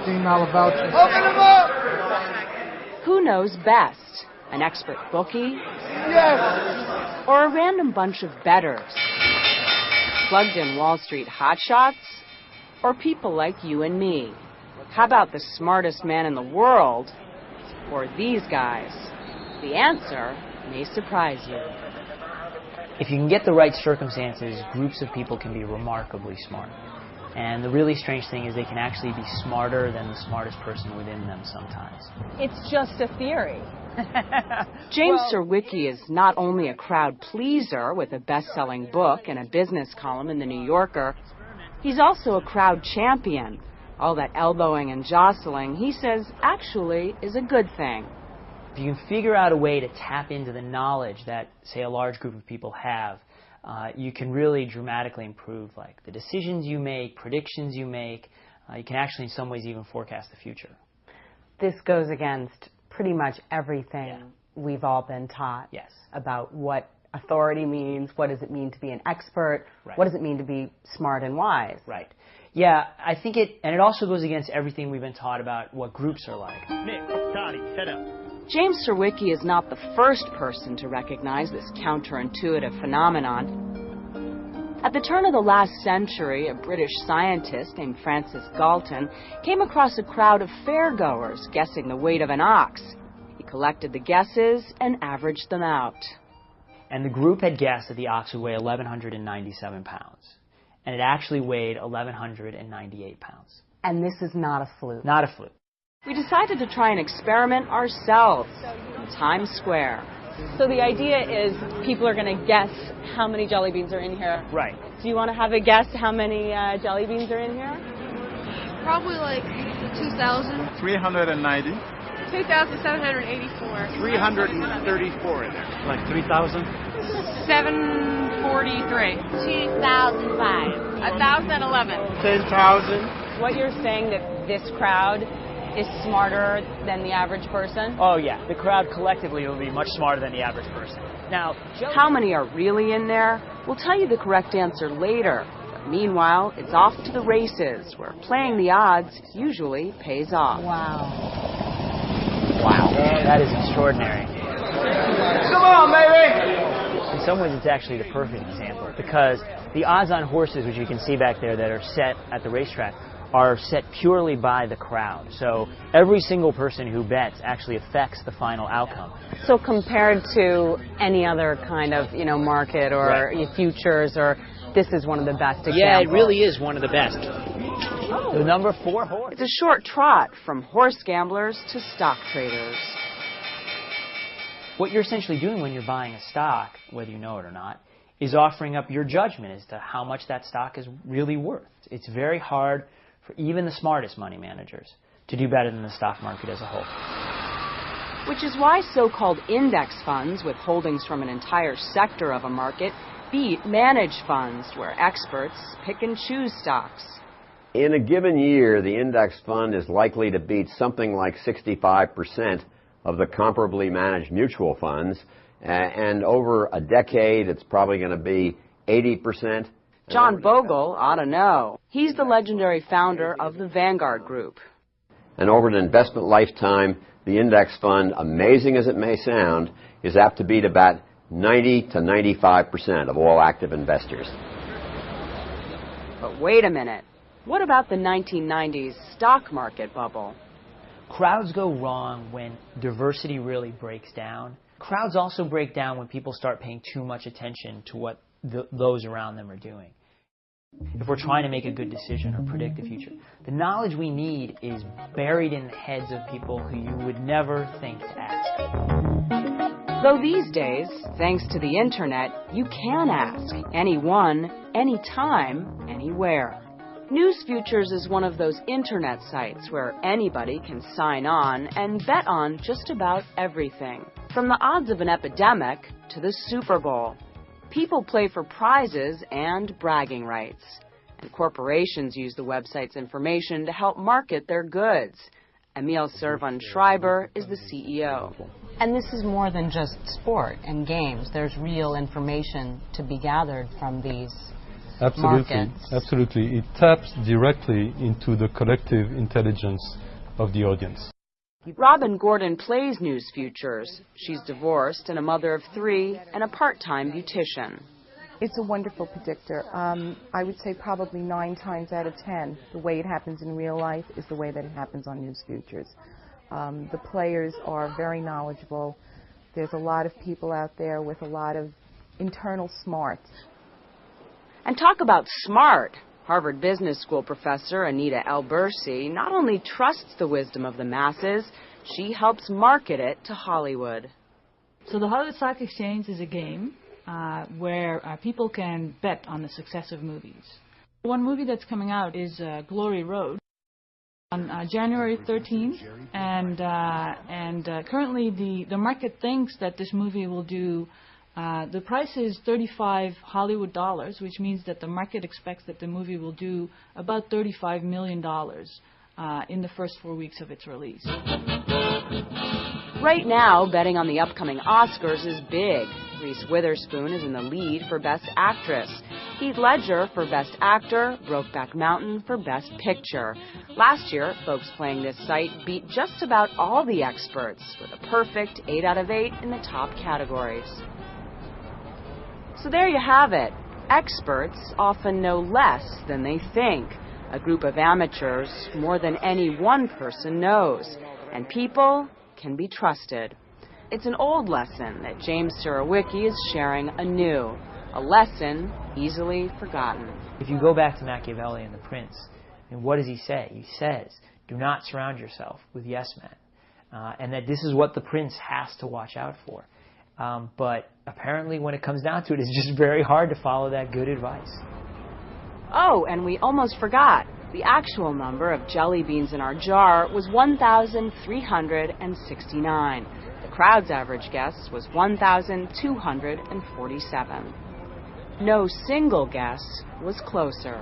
female about you. Open them up! Who knows best? An expert bookie? Yes! Or a random bunch of bettors? Plugged-in Wall Street hotshots? Or people like you and me? How about the smartest man in the world? Or these guys? The answer may surprise you. If you can get the right circumstances, groups of people can be remarkably smart. And the really strange thing is they can actually be smarter than the smartest person within them sometimes. It's just a theory. James Surowiecki is not only a crowd pleaser with a best-selling book and a business column in The New Yorker, he's also a crowd champion. All that elbowing and jostling, he says, actually is a good thing. If you can figure out a way to tap into the knowledge that, say, a large group of people have, you can really dramatically improve like the decisions you make, predictions you make. You can actually, in some ways, even forecast the future. This goes against pretty much everything we've all been taught about what authority means, what does it mean to be an expert, what does it mean to be smart and wise. Right. Yeah, I think and it also goes against everything we've been taught about what groups are like. Nick, Toddy, head up. James Surowiecki is not the first person to recognize this counterintuitive phenomenon. At the turn of the last century, a British scientist named Francis Galton came across a crowd of fairgoers guessing the weight of an ox. He collected the guesses and averaged them out. And the group had guessed that the ox would weigh 1,197 pounds. And it actually weighed 1,198 pounds. And this is not a fluke. Not a fluke. We decided to try an experiment ourselves in Times Square. So the idea is people are going to guess how many jelly beans are in here. Right. Do you want to have a guess how many jelly beans are in here? Probably like 2,000. 390. 2,784. 334 in there. Like 3,000? 743. 2,005. 1,011. 10,000. What you're saying that this crowd is smarter than the average person? Oh, yeah. The crowd collectively will be much smarter than the average person. Now, how many are really in there? We'll tell you the correct answer later. But meanwhile, it's off to the races, where playing the odds usually pays off. Wow. Wow. That is extraordinary. Come on, baby! In some ways, it's actually the perfect example, because the odds on horses, which you can see back there, that are set at the racetrack, are set purely by the crowd. So every single person who bets actually affects the final outcome. So compared to any other kind of, market or futures, or this is one of the best examples. Yeah, it really is one of the best. The number 4 horse. It's a short trot from horse gamblers to stock traders. What you're essentially doing when you're buying a stock, whether you know it or not, is offering up your judgment as to how much that stock is really worth. It's very hard for even the smartest money managers to do better than the stock market as a whole. Which is why so-called index funds with holdings from an entire sector of a market beat managed funds where experts pick and choose stocks. In a given year, the index fund is likely to beat something like 65% of the comparably managed mutual funds, and over a decade, it's probably going to be 80%. John Bogle ought to know. He's the legendary founder of the Vanguard Group. And over an investment lifetime, the index fund, amazing as it may sound, is apt to beat about 90 to 95% of all active investors. But wait a minute. What about the 1990s stock market bubble? Crowds go wrong when diversity really breaks down. Crowds also break down when people start paying too much attention to what those around them are doing. If we're trying to make a good decision or predict the future, the knowledge we need is buried in the heads of people who you would never think to ask. Though these days, thanks to the internet, you can ask anyone, anytime, anywhere. News Futures is one of those internet sites where anybody can sign on and bet on just about everything, from the odds of an epidemic to the Super Bowl. People play for prizes and bragging rights, and corporations use the website's information to help market their goods. Emil Servan-Schreiber is the CEO. And this is more than just sport and games. There's real information to be gathered from these markets. Absolutely. It taps directly into the collective intelligence of the audience. Robin Gordon plays News Futures. She's divorced and a mother of 3 and a part-time beautician. It's a wonderful predictor. I would say probably 9 times out of 10, the way it happens in real life is the way that it happens on News Futures. The players are very knowledgeable. There's a lot of people out there with a lot of internal smarts. And talk about smart. Harvard Business School professor Anita Elbersi not only trusts the wisdom of the masses, she helps market it to Hollywood. So the Hollywood Stock Exchange is a game where people can bet on the success of movies. One movie that's coming out is Glory Road on January 13th, and currently the market thinks that this movie will do. The price is $35 Hollywood dollars, which means that the market expects that the movie will do about $35 million in the first 4 weeks of its release. Right now, betting on the upcoming Oscars is big. Reese Witherspoon is in the lead for Best Actress. Heath Ledger for Best Actor, Brokeback Mountain for Best Picture. Last year, folks playing this site beat just about all the experts, with a perfect 8 out of 8 in the top categories. So there you have it. Experts often know less than they think. A group of amateurs more than any one person knows. And people can be trusted. It's an old lesson that James Surowiecki is sharing anew. A lesson easily forgotten. If you go back to Machiavelli and the Prince, and what does he say? He says, do not surround yourself with yes men. And that this is what the Prince has to watch out for. But apparently when it comes down to it, it's just very hard to follow that good advice. Oh, and we almost forgot. The actual number of jelly beans in our jar was 1,369. The crowd's average guess was 1,247. No single guess was closer.